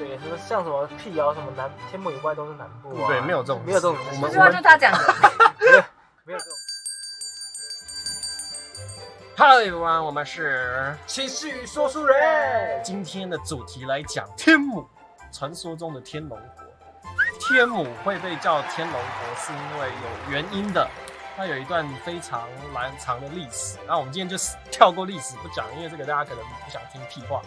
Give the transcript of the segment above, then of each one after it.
对，像什么辟谣什么天母以外都是南部啊，对，没有这种，没有这种，这句话就是他讲的，没有这种。Hello everyone， 我们是情绪说书人。今天的主题来讲天母，传说中的天龙国。天母会被叫天龙国，是因为有原因的。它有一段非常蛮长的历史，那我们今天就跳过历史不讲，因为这个大家可能不想听屁话。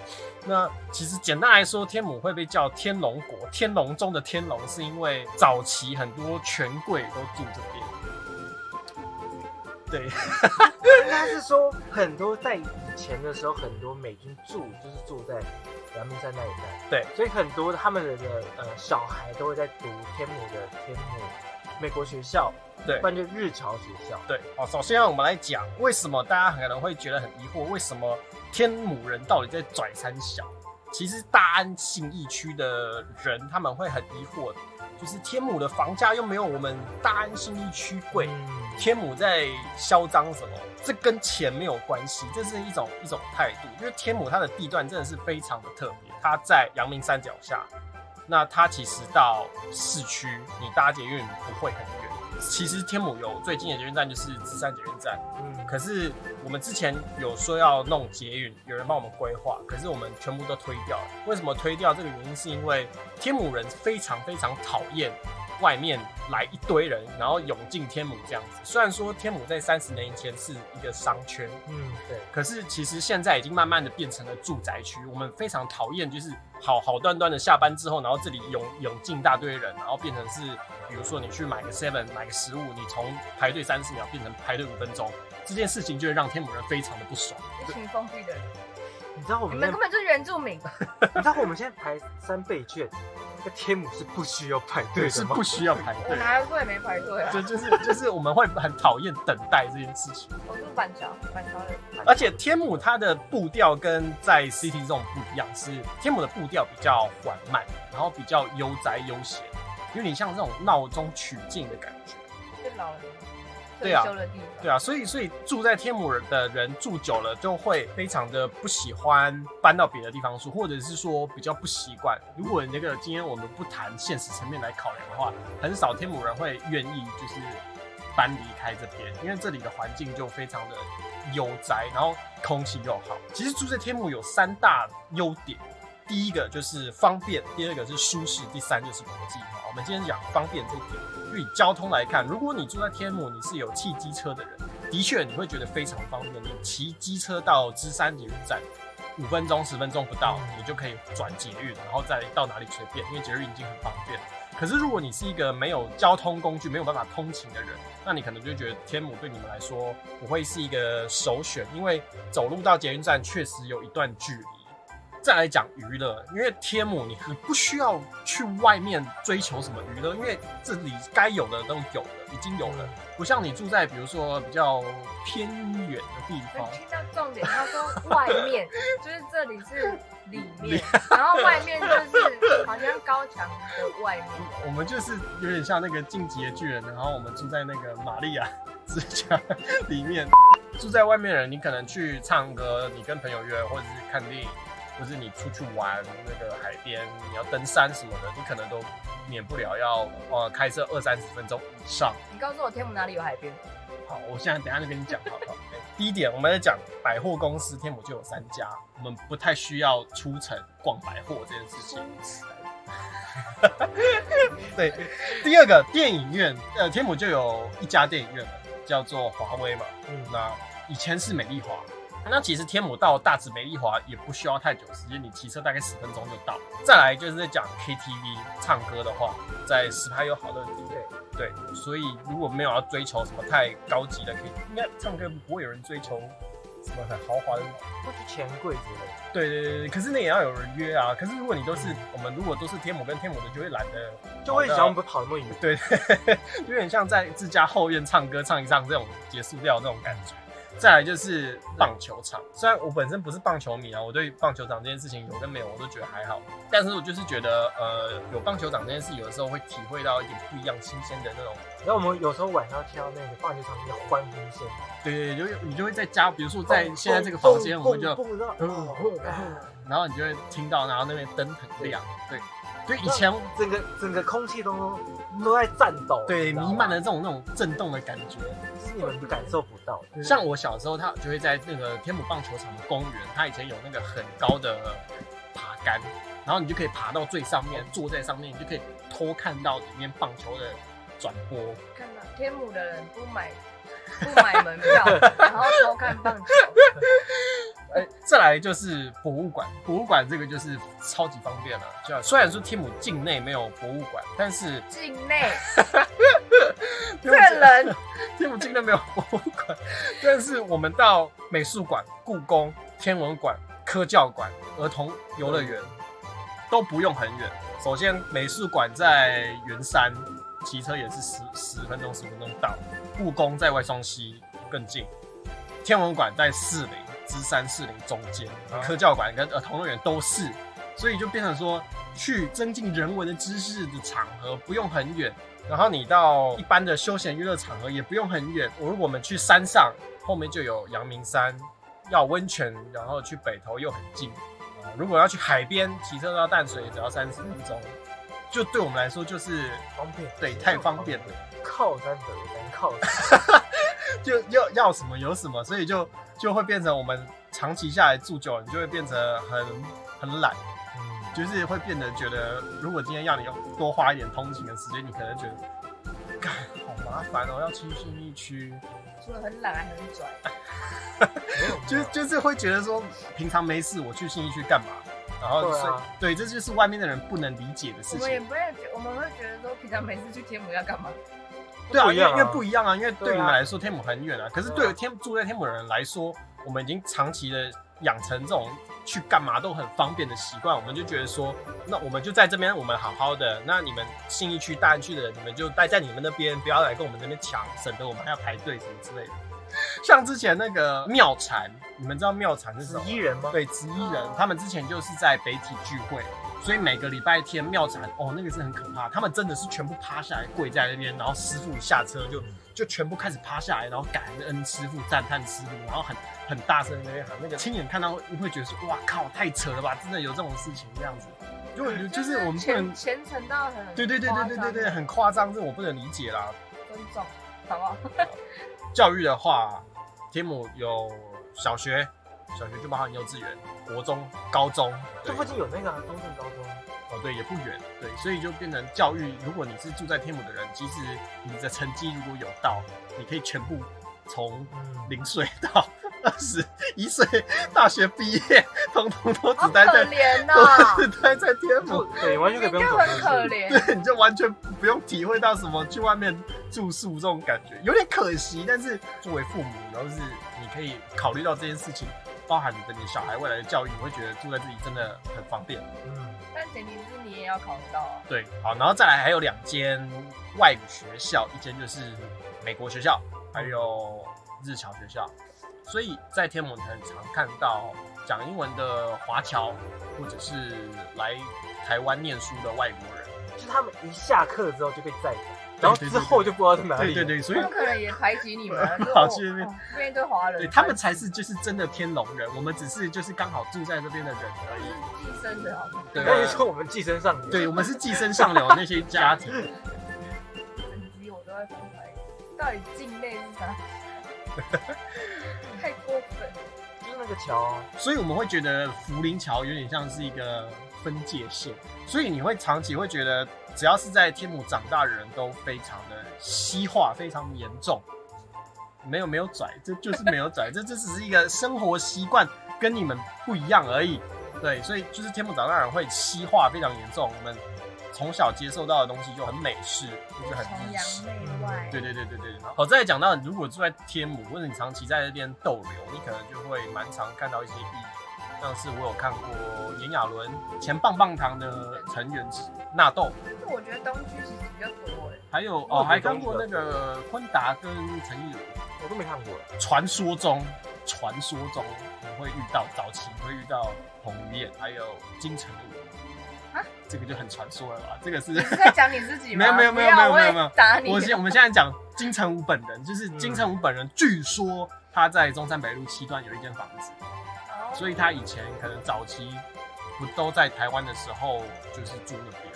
那其实简单来说，天母会被叫天龙国，天龙中的天龙，是因为早期很多权贵都住这边。对，应该是说很多在以前的时候，很多美军就是住在阳明山那一带，对，所以很多他们的小孩都会在读天母美国学校，对，不然就日侨学校。对，好，首先我们来讲为什么大家可能会觉得很疑惑，为什么天母人到底在拽三小？其实大安信义区的人他们会很疑惑，就是天母的房价又没有我们大安信义区贵，天母在嚣张什么？这跟钱没有关系，这是一种态度。因为天母它的地段真的是非常的特别，它在阳明山脚下，那它其实到市区你搭捷运不会很远。其实天母有最近的捷运站就是芝山捷运站，可是我们之前有说要弄捷运，有人帮我们规划，可是我们全部都推掉了。为什么推掉？这个原因是因为天母人非常非常讨厌外面来一堆人，然后涌进天母这样子。虽然说天母在30年以前是一个商圈，对，可是其实现在已经慢慢的变成了住宅区。我们非常讨厌就是好端端的下班之后，然后这里涌进大堆人，然后变成是，比如说你去买个 7 买个食物，你从排队30秒变成排队5分钟，这件事情就会让天母人非常的不爽。一群封闭的人，你知道我们你们根本就是原住民。你知道我们现在排3倍券，在天母是不需要排队的吗？是不需要排队。我来过也没排队啊。就是我们会很讨厌等待这件事情。我住板桥的。而且天母它的步调跟在 City 这种不一样，是天母的步调比较缓慢，然后比较悠哉悠闲，有点像这种闹中取静的感觉。是老人对啊，退休的地方。对啊，所以住在天母的人住久了，就会非常的不喜欢搬到别的地方住，或者是说比较不习惯。如果今天我们不谈现实层面来考量的话，很少天母人会愿意就是搬离开这边，因为这里的环境就非常的悠哉，然后空气又好。其实住在天母有3大优点，第一个就是方便，第二个是舒适，第3就是国际化。我们今天讲方便这一点。就以交通来看，如果你住在天母，你是有汽机车的人，的确你会觉得非常方便。你骑机车到芝山捷运站，5分钟、10分钟不到，你就可以转捷运，然后再到哪里随便，因为捷运已经很方便了。可是如果你是一个没有交通工具、没有办法通勤的人，那你可能就会觉得天母对你们来说不会是一个首选，因为走路到捷运站确实有一段距离。再来讲娱乐，因为天母你不需要去外面追求什么娱乐，因为这里该有的都有了，已经有了，不像你住在比如说比较偏远的地方。听到重点，他说外面就是这里是里面，然后外面就是好像高墙的外面。我们就是有点像那个晋级的巨人，然后我们住在那个玛利亚之家里面。住在外面的人，你可能去唱歌，你跟朋友约，或者是看电影。或是你出去玩那个海边，你要登山什么的，你可能都免不了要开车20-30分钟以上。你告诉我天母哪里有海边？好，我现在等一下就跟你讲。好，第一点，我们在讲百货公司，天母就有3家，我们不太需要出城逛百货这件事情。对，第二个电影院，天母就有1家电影院叫做华威嘛，那以前是美丽华。那其实天母到大直美丽华也不需要太久时间，你骑车大概10分钟就到。再来就是在讲 KTV 唱歌的话，在石牌有好乐迪，对，所以如果没有要追求什么太高级的 KTV， 应该唱歌不会有人追求什么很豪华的，或去钱柜之类的。对，可是那也要有人约啊。可是如果你我们如果都是天母跟天母的，就会懒得，就会想我们不跑那么远。对，有点像在自家后院唱歌唱一唱这种结束掉这种感觉。再来就是棒球场，虽然我本身不是棒球迷啊，我对棒球场这件事情有跟没有我都觉得还好，但是我就是觉得有棒球场这件事，有的时候会体会到一点不一样新鲜的那种。然后我们有时候晚上听到那个棒球场的欢呼声，对，你就会在家，比如说在现在这个房间，我们就然后你就会听到，然后那边灯很亮，对，就以前整个空气都在颤抖，对弥漫的那种震动的感觉，是你们感受不到的。像我小时候，他就会在那个天母棒球场的公园，他以前有那个很高的爬杆，然后你就可以爬到最上面，坐在上面，你就可以偷看到里面棒球的转播。看到天母的人不买门票，然后偷看棒球。再来就是博物馆，博物馆这个就是超级方便了。就虽然说天母境内没有博物馆，但是境内这个人天母境内没有博物馆，但是我们到美术馆、故宫、天文馆、科教馆、儿童游乐园都不用很远。首先，美术馆在圆山，骑车也是10分钟到；故宫在外双溪更近，天文馆在士林。芝山士林中间，科教馆跟儿童乐园都是，所以就变成说去增进人文的知识的场合不用很远，然后你到一般的休闲娱乐场合也不用很远。如果我们去山上，后面就有阳明山，要温泉，然后去北投又很近。如果要去海边，骑车到淡水只要30分钟，就对我们来说就是方便，对，太方便了。靠山得山，靠山就要什么有什么，所以就会变成我们长期下来住久了，你就会变成很懒，就是会变得觉得，如果今天要你多花一点通勤的时间，你可能觉得，干好麻烦哦，要去信义区，除了很懒还很拽，就是会觉得说，平常没事我去信义区干嘛？然后对，这就是外面的人不能理解的事情。我们也不会，我们会觉得说，平常没事去天母要干嘛？对啊，因为不一样啊，因为对你们来说天母很远啊，可是对住在天母的人来说，我们已经长期的养成这种去干嘛都很方便的习惯，我们就觉得说，那我们就在这边，我们好好的，那你们信义区、大安区的人，你们就待在你们那边，不要来跟我们这边抢，省得我们还要排队什么之类的。像之前那个妙禅，你们知道妙禅是什么？紫衣人吗？对，紫衣人，他们之前就是在北体聚会。所以每个礼拜天妙禅那个是很可怕，他们真的是全部趴下来跪在那边，然后师傅一下车就全部开始趴下来，然后感恩师傅、赞叹师傅，然后很大声的那边喊，那个亲眼看到会觉得说，哇靠，太扯了吧，真的有这种事情这样子，就是我们不能虔诚到很对，很夸张，这我不能理解啦。尊重，好不好？教育的话，天母有小学就包含幼稚园、国中、高中，这附近有那个中正高中。对，也不远，对，所以就变成教育。如果你是住在天母的人，其实你的成绩如果有到，你可以全部从0岁到21岁，大学毕业，统统都只待在，都只待在天母，对，完全可以不用走很可怜，对，你就完全不用体会到什么去外面住宿这种感觉，有点可惜。但是作为父母，然后是你可以考虑到这件事情。包含你小孩未来的教育，你会觉得住在这里真的很方便。但前提是你也要考虑到啊。对，好，然后再来还有2间外语学校，一间就是美国学校，还有日侨学校。所以在天母很常看到讲英文的华侨，或者是来台湾念书的外国人，就是他们一下课之后就被载走。然后之后就不知道在哪里。对，所以他们可能也排挤你们，跑去那边，那边一堆华人，对他们才是就是真的天龙人，我们只是就是刚好住在这边的人而已。寄生的好吗？对，跟你说我们寄生上流，对，我们是寄生上流那些家庭。整集我都在翻牌，到底境内是啥？太过分，就是那个桥啊。所以我们会觉得福林桥有点像是一个分界线，所以你会长期会觉得。只要是在天母长大的人都非常的西化，非常严重。没有拽，这就是没有拽，这只是一个生活习惯跟你们不一样而已。对，所以就是天母长大的人会西化非常严重。我们从小接受到的东西就很美式，就是很日式。崇洋媚外。对。好，再来讲到，如果住在天母，或者你长期在那边逗留，你可能就会蛮常看到一些艺人。像是我有看过炎亚纶前棒棒糖的成员纳豆，我觉得东区其实比较多哎。还有还看过那个坤达跟陈亦儒，我都没看过。传说中你会遇到早期你会遇到彭于晏，还有金城武。这个就很传说了吧？这个是你是在讲你自己吗？没有，打你。我们现在讲金城武本人，就是金城武本人，据说他在中山北路7段有一间房子。所以他以前可能早期不都在台湾的时候就是住那边。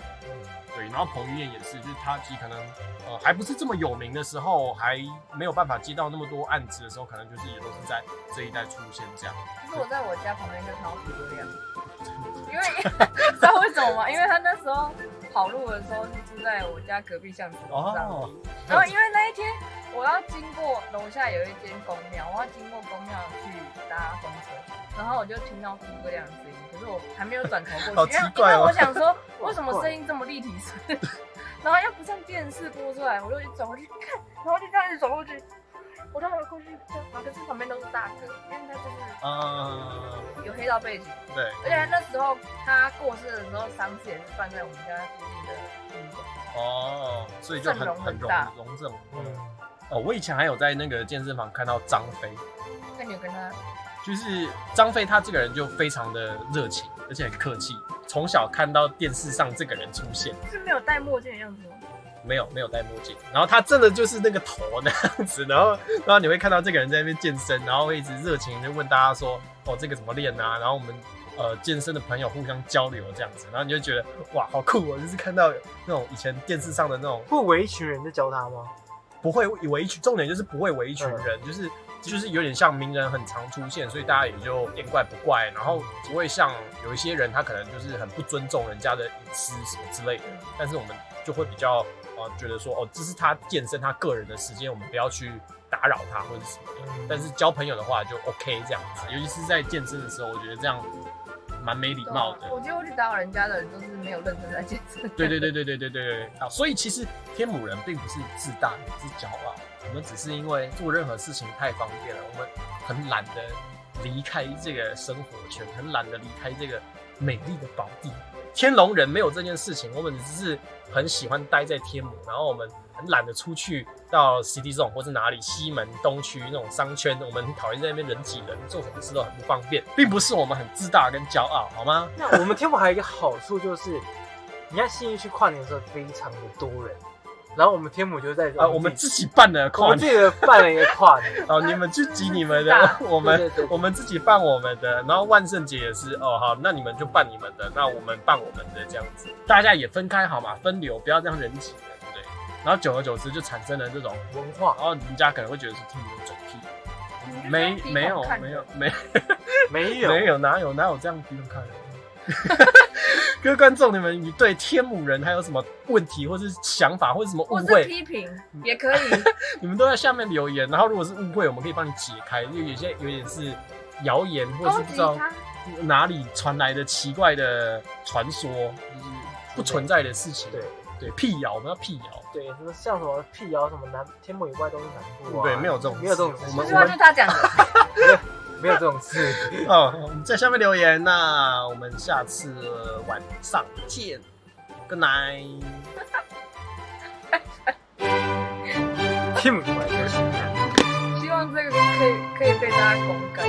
对，然后彭于晏也是，就是他其实可能还不是这么有名的时候，还没有办法接到那么多案子的时候，可能就是也都是在这一带出现这样。可是我在我家旁边就看到诸葛亮，因为知道为什么吗？因为他那时候跑路的时候是住在我家隔壁巷子楼上。哦，然后因为那一天我要经过楼下有一间公庙，我要经过公庙去搭公车，然后我就听到诸葛亮的声音，可是我还没有转头过去，好奇怪哦因为我想说为什么声音这么立体声，然后又不像电视播出来，我就一转过去看，然后就这样一走过去，我就过去看，可是旁边都是大哥，因为他就是有黑道背景，对，而且那时候他过世的时候，丧事也是办在我们家附近的宾馆。哦，所以就很隆重。哦，我以前还有在那个健身房看到张飞，那你有跟他？就是张飞他这个人就非常的热情，而且很客气。从小看到电视上这个人出现，是没有戴墨镜的样子吗？没有戴墨镜，然后他真的就是那个头那样子，然后你会看到这个人在那边健身，然后会一直热情就问大家说，哦这个怎么练啊？然后我们健身的朋友互相交流这样子，然后你就觉得哇好酷哦，就是看到那种以前电视上的那种，不围一群人在教他吗？不会围一群，重点就是不会围一群人，就是有点像名人很常出现，所以大家也就见怪不怪，然后不会像有一些人他可能就是很不尊重人家的隐私什么之类的，但是我们就会比较觉得说哦这是他健身他个人的时间，我们不要去打扰他或者什么的，但是交朋友的话就 OK 这样子，尤其是在健身的时候，我觉得这样蛮没礼貌的。我觉得会去打扰人家的人都是没有认真在健身。对，好，所以其实天母人并不是自大，也不是骄傲，我们只是因为做任何事情太方便了，我们很懒得离开这个生活圈，很懒得离开这个美丽的宝地。天龙人没有这件事情，我们只是很喜欢待在天母，然后我们很懒得出去到 City Zone 或是哪里西门东区那种商圈，我们很讨厌在那边人挤人，做什么事都很不方便，并不是我们很自大跟骄傲，好吗？那我们天母还有一个好处就是，你看信义区跨年的时候非常的多人，然后我们天母就在我们自己办的跨年，我们自己办了一个跨年，哦，你们去挤你们的，我们自己办我们的，然后万圣节也是，哦好，那你们就办你们的，那我们办我们的，这样子，大家也分开好嘛，分流，不要这样人挤人，对不对？然后久而久之就产生了这种文化，然后人家可能会觉得是听你的嘴屁，没有，哪有这样低头看人？各位观众，你们对天母人还有什么问题，或是想法，或是什么误会，批评也可以，你们都在下面留言。然后如果是误会，我们可以帮你解开。因为有些有点是谣言，或者是不知道哪里传来的奇怪的传说，就是不存在的事情。对，辟谣，我们要辟谣。对，什么像什么辟谣，什么天母以外都是南部啊。对，没有这种事，这句话就是他讲的。没有这种事哦，我们在下面留言，那我们下次晚上见 ，Good night。天母以外都是南部。希望这个可以被大家公干。